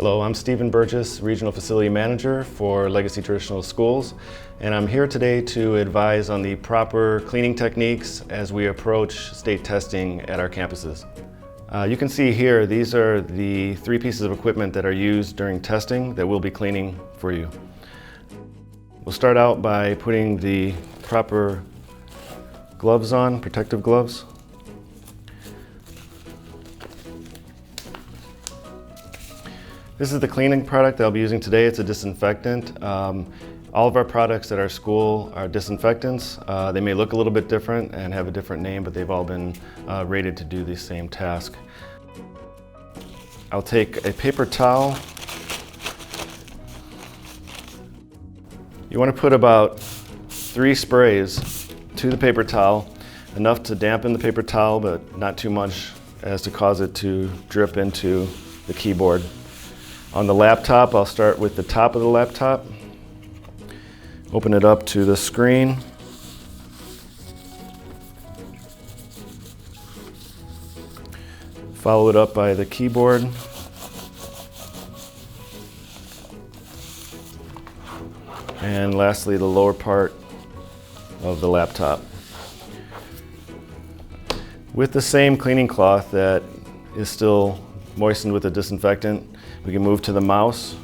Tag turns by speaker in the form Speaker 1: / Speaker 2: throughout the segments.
Speaker 1: Hello, I'm Stephen Burgess, Regional Facility Manager for Legacy Traditional Schools, and I'm here today to advise on the proper cleaning techniques as we approach state testing at our campuses. You can see here, these are the 3 pieces of equipment that are used during testing that we'll be cleaning for you. We'll start out by putting the proper gloves on, protective gloves. This is the cleaning product that I'll be using today. It's a disinfectant. All of our products at our school are disinfectants. They may look a little bit different and have a different name, but they've all been rated to do the same task. I'll take a paper towel. You want to put about 3 sprays to the paper towel, enough to dampen the paper towel, but not too much as to cause it to drip into the keyboard. On the laptop, I'll start with the top of the laptop. Open it up to the screen. Follow it up by the keyboard. And lastly, the lower part of the laptop. With the same cleaning cloth that is still moistened with the disinfectant, we can move to the mouse,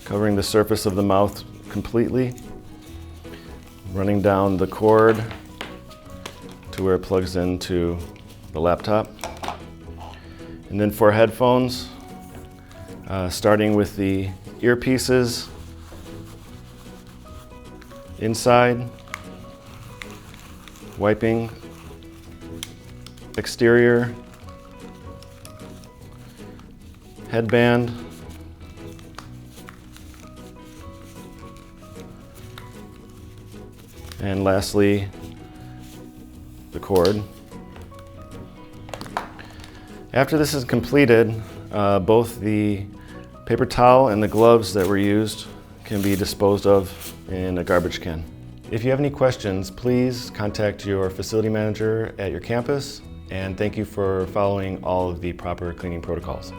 Speaker 1: covering the surface of the mouth completely, running down the cord to where it plugs into the laptop. And then for headphones, starting with the earpieces inside, wiping exterior, headband, and lastly, the cord. After this is completed, both the paper towel and the gloves that were used can be disposed of in a garbage can. If you have any questions, please contact your facility manager at your campus, and thank you for following all of the proper cleaning protocols.